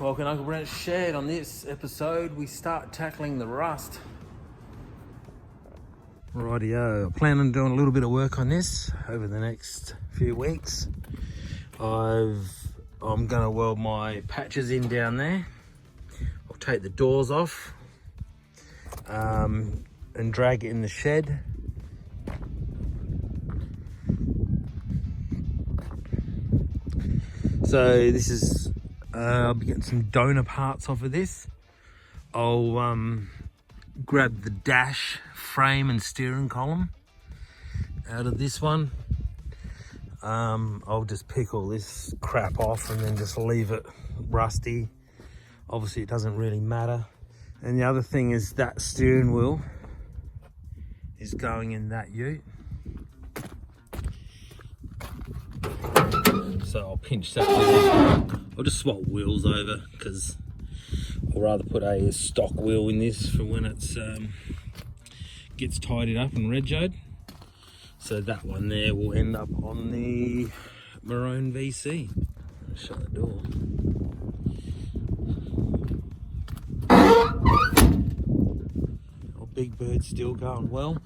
welcome to Uncle Brent's Shed. On this episode, we start tackling the rust. Rightio, I plan on doing a little bit of work on this over the next few weeks. I'm gonna weld my patches in down there. I'll take the doors off and drag it in the shed. So this is, I'll be getting some donor parts off of this. I'll grab the dash frame and steering column out of this one. I'll just pick all this crap off and then just leave it rusty. Obviously it doesn't really matter. And the other thing is that steering wheel is going in that ute. So I'll pinch that wheel. I'll just swap wheels over because I'll rather put a stock wheel in this for when it's gets tidied up and regoed. So that one there will end up on the maroon VC. Shut the door. Our big bird's still going well.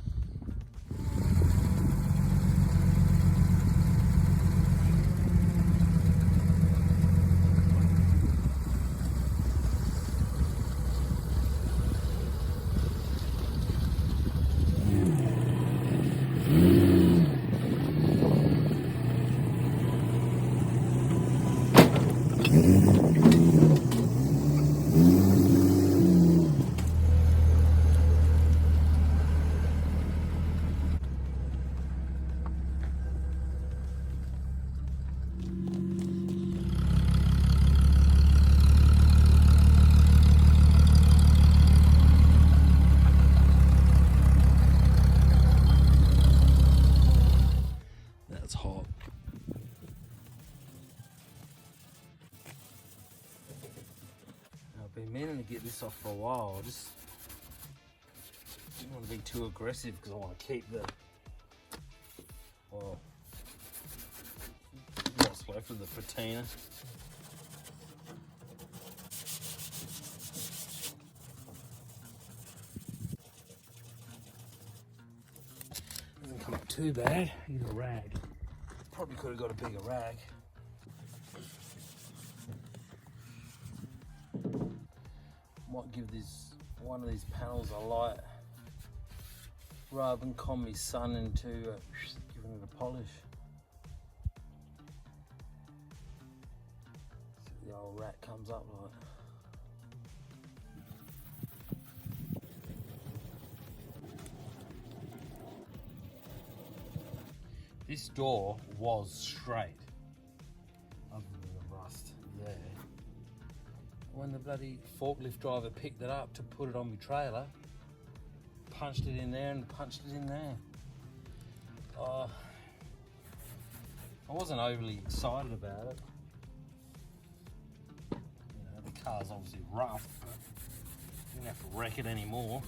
That's hot. I've been meaning to get this off for a while. I just didn't want to be too aggressive because I want to keep the, well, what's left of the patina. Doesn't come up too bad. Use a rag. Probably could have got a bigger rag. Might give this one of these panels a light rather than con my sun into giving it a polish. See the old rat comes up like. This door was straight, other than the rust there. When the bloody forklift driver picked it up to put it on my trailer, punched it in there and punched it in there. I wasn't overly excited about it. You know, the car's obviously rough, but didn't have to wreck it anymore.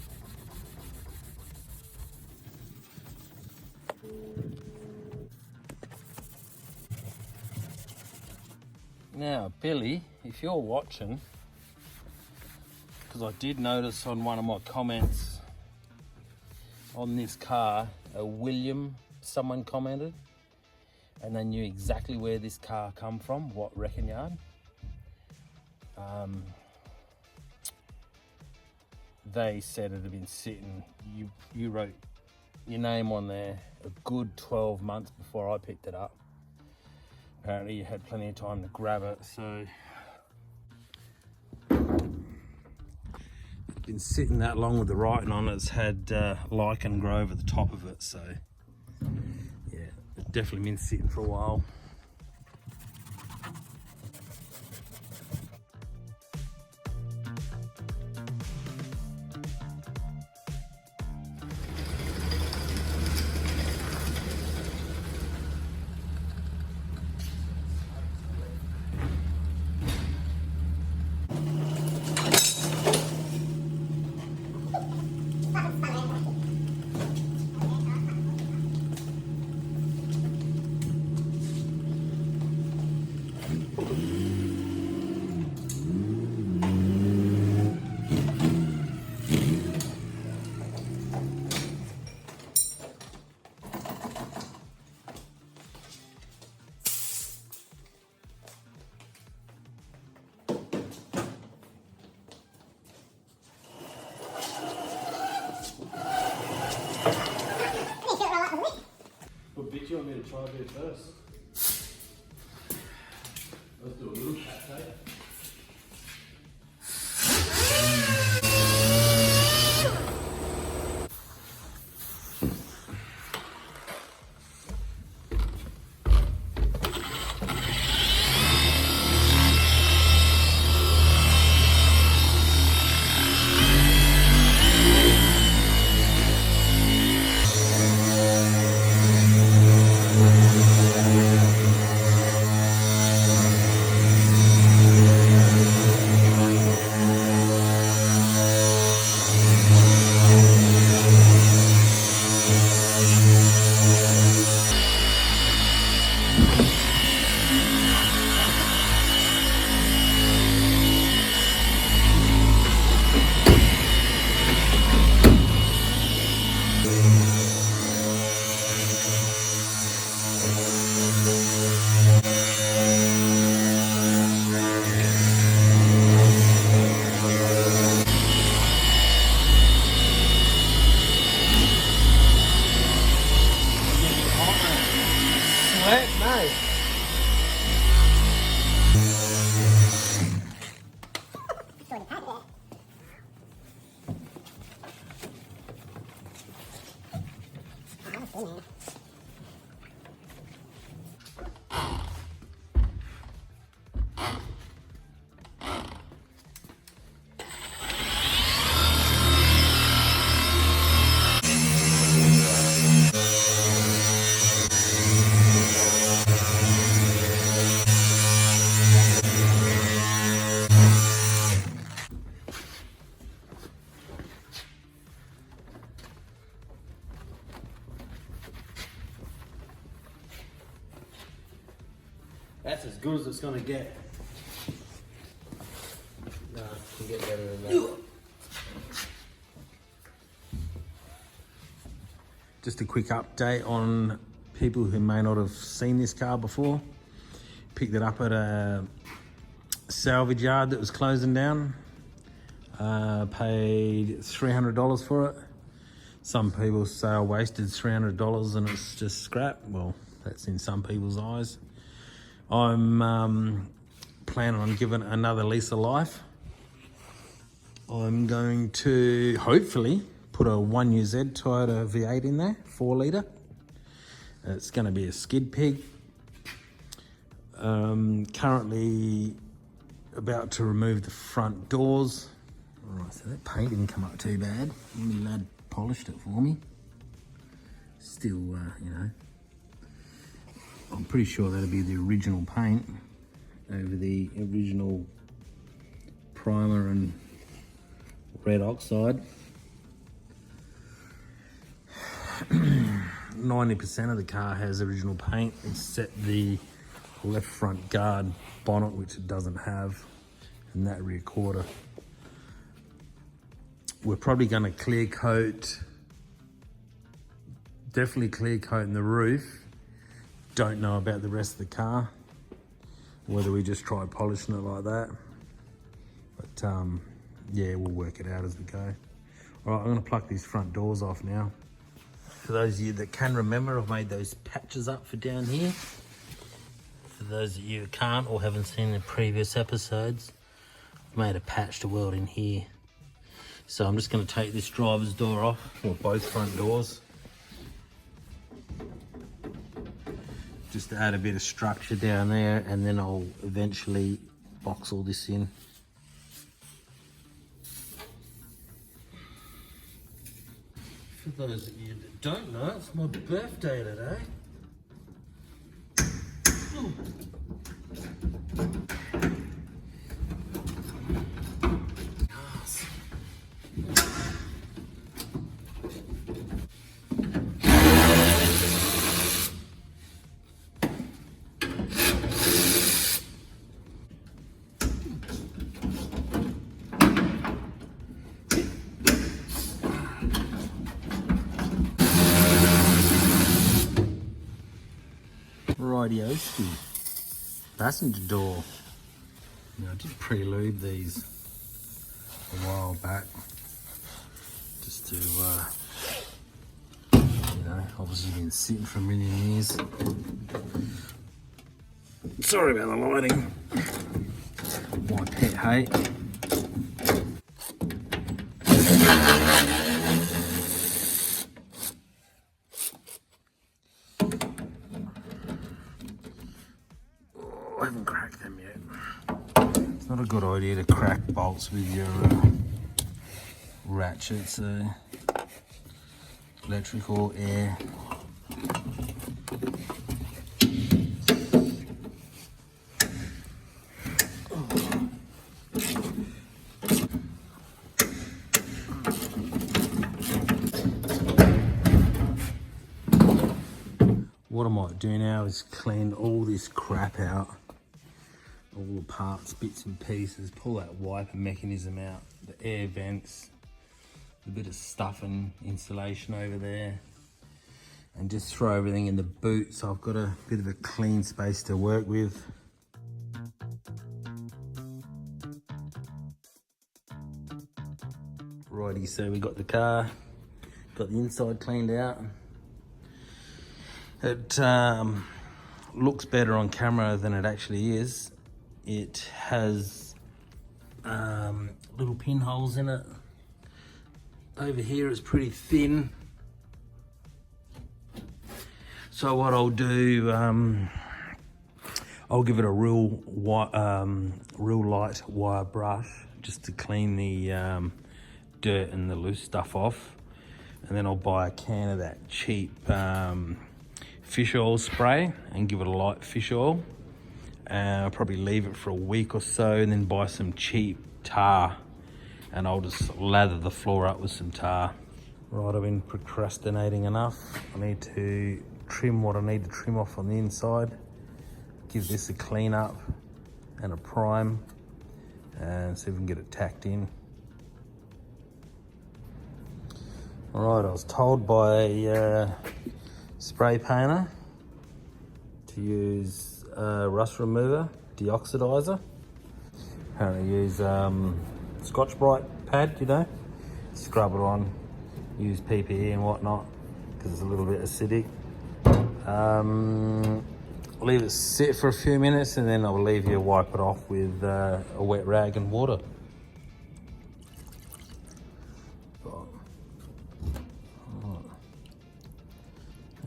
Now, Billy, if you're watching, because I did notice on one of my comments on this car, a William, someone commented, and they knew exactly where this car come from, what wrecking yard. They said it had been sitting, you wrote your name on there a good 12 months before I picked it up. Apparently you had plenty of time to grab it, so it's been sitting that long with the writing on it. It's had lichen grow over the top of it, so yeah, it's definitely been sitting for a while. try to do first? Let's do a little pat tape. That's as good as it's gonna get. No, can get better than that. Just a quick update on people who may not have seen this car before. Picked it up at a salvage yard that was closing down. Paid $300 for it. Some people say I wasted $300 and it's just scrap. Well, that's in some people's eyes. I'm planning on giving it another lease of life. I'm going to hopefully put a 1UZ Toyota V8 in there, 4 litre. It's going to be a skid pig. Currently about to remove the front doors. All right, so that paint didn't come up too bad. My lad polished it for me. Still, you know, I'm pretty sure that'll be the original paint over the original primer and red oxide. 90% of the car has original paint except the left front guard bonnet, which it doesn't have, and that rear quarter. We're probably going to clear coat, definitely clear coat in the roof. Don't know about the rest of the car, whether we just try polishing it like that. But yeah, we'll work it out as we go. All right, I'm gonna pluck these front doors off now. For those of you that can remember, I've made those patches up for down here. For those of you who can't or haven't seen the previous episodes, I've made a patch to weld in here. So I'm just gonna take this driver's door off, or both front doors. Just to add a bit of structure down there, and then I'll eventually box all this in. For those of you that don't know, it's my birthday today. Ooh. Rightioski. Passenger door. Now, I did pre-lube these a while back, just to, you know, obviously been sitting for a million years. Sorry about the lighting. My pet hate. Oh, I haven't cracked them yet. It's not a good idea to crack bolts with your ratchets, electrical, air. What I might do now is clean all this crap out, all the parts, bits and pieces, pull that wiper mechanism out, the air vents, a bit of stuff and insulation over there, and just throw everything in the boot so I've got a bit of a clean space to work with. Righty, so we got the car, got the inside cleaned out. It looks better on camera than it actually is. It has little pinholes in it. Over here it's pretty thin. So what I'll do, I'll give it a real light wire brush just to clean the dirt and the loose stuff off. And then I'll buy a can of that cheap fish oil spray and give it a light fish oil. I'll probably leave it for a week or so and then buy some cheap tar and I'll just lather the floor up with some tar. Right, I've been procrastinating enough. I need to trim what I need to trim off on the inside, give this a clean up and a prime and see if we can get it tacked in. Alright, I was told by a spray painter to use rust remover, deoxidizer. Apparently use Scotch-Brite pad, you know, scrub it on, use PPE and whatnot because it's a little bit acidic. Leave it sit for a few minutes and then I'll leave you wipe it off with a wet rag and water.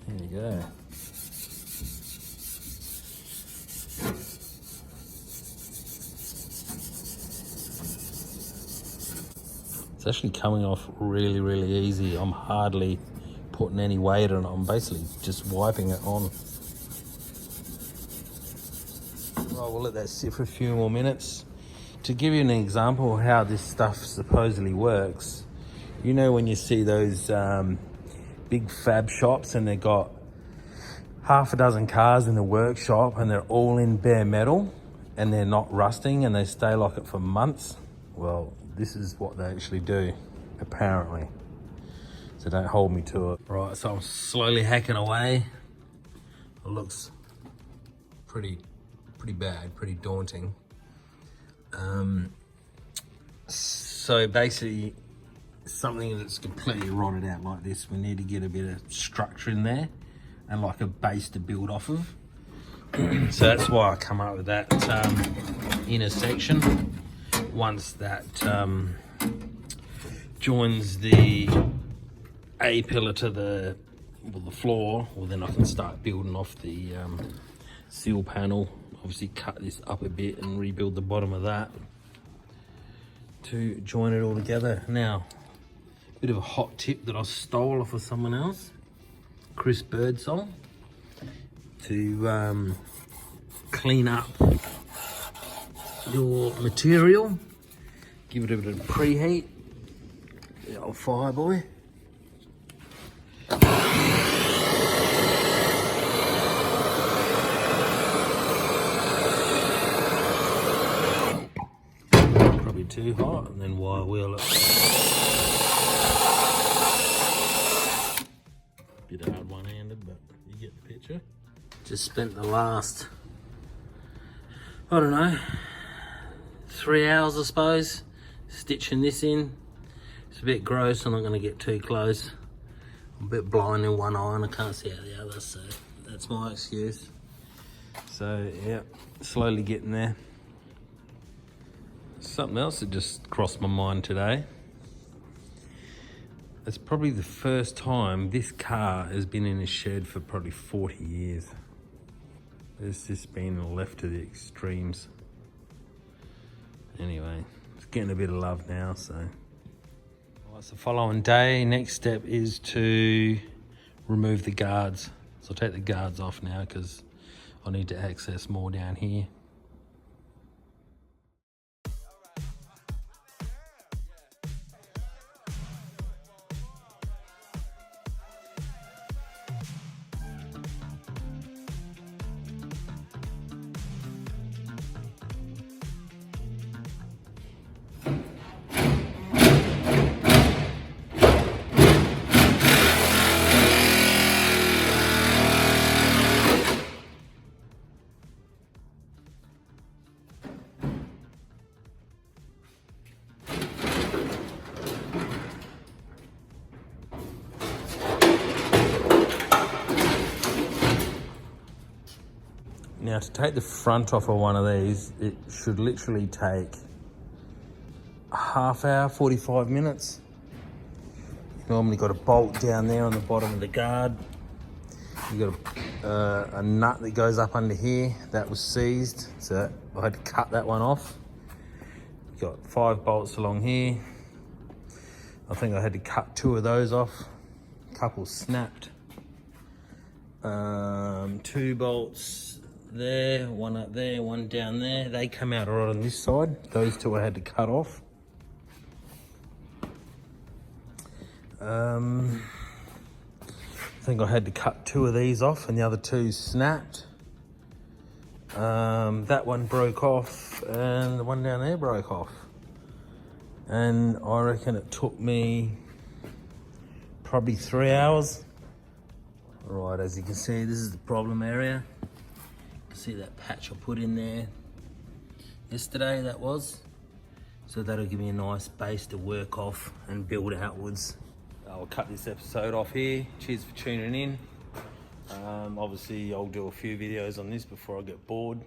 There you go. It's actually coming off really, really easy. I'm hardly putting any weight on it. I'm basically just wiping it on. Right, we'll let that sit for a few more minutes. To give you an example of how this stuff supposedly works, you know when you see those big fab shops and they've got half a dozen cars in the workshop and they're all in bare metal and they're not rusting and they stay like it for months? Well, this is what they actually do, apparently. So don't hold me to it. Right, so I'm slowly hacking away. It looks pretty bad, pretty daunting. So basically, something that's completely rotted out like this, we need to get a bit of structure in there and like a base to build off of. So that's why I come up with that inner section. Once that joins the A pillar to the floor, well then I can start building off the seal panel. Obviously cut this up a bit and rebuild the bottom of that to join it all together. Now, a bit of a hot tip that I stole off of someone else, Chris Birdsong, to clean up your material. Give it a bit of preheat. The old fire boy. Probably too hot, and then wire wheel it. Bit hard one-handed, but you get the picture. Just spent the last, I don't know, 3 hours I suppose, stitching this in. It's a bit gross, I'm not going to get too close. I'm a bit blind in one eye and I can't see out the other, so that's my excuse. So yeah, slowly getting there. Something else that just crossed my mind today. It's probably the first time this car has been in a shed for probably 40 years. It's just been left to the extremes. Anyway, it's getting a bit of love now, so. Well, it's the following day. Next step is to remove the guards. So I'll take the guards off now because I need to access more down here. Now to take the front off of one of these, it should literally take a half hour, 45 minutes. You've normally got a bolt down there on the bottom of the guard. You've got a nut that goes up under here that was seized, so I had to cut that one off. You've got 5 bolts along here. I think I had to cut 2 of those off. A couple snapped. 2 bolts there, 1 up there, 1 down there. They come out right on this side. Those 2 I had to cut off. I think I had to cut 2 of these off and the other 2 snapped. That one broke off and the one down there broke off. And I reckon it took me probably 3 hours. Right, as you can see, this is the problem area. You can see that patch I put in there yesterday, that was. So that'll give me a nice base to work off and build outwards. I'll cut this episode off here. Cheers for tuning in. Obviously, I'll do a few videos on this before I get bored. And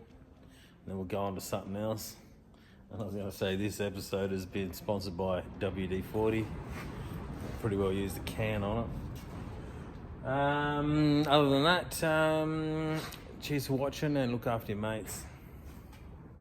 then we'll go on to something else. And I was going to say this episode has been sponsored by WD-40. Pretty well used a can on it. Other than that, cheers for watching and look after your mates.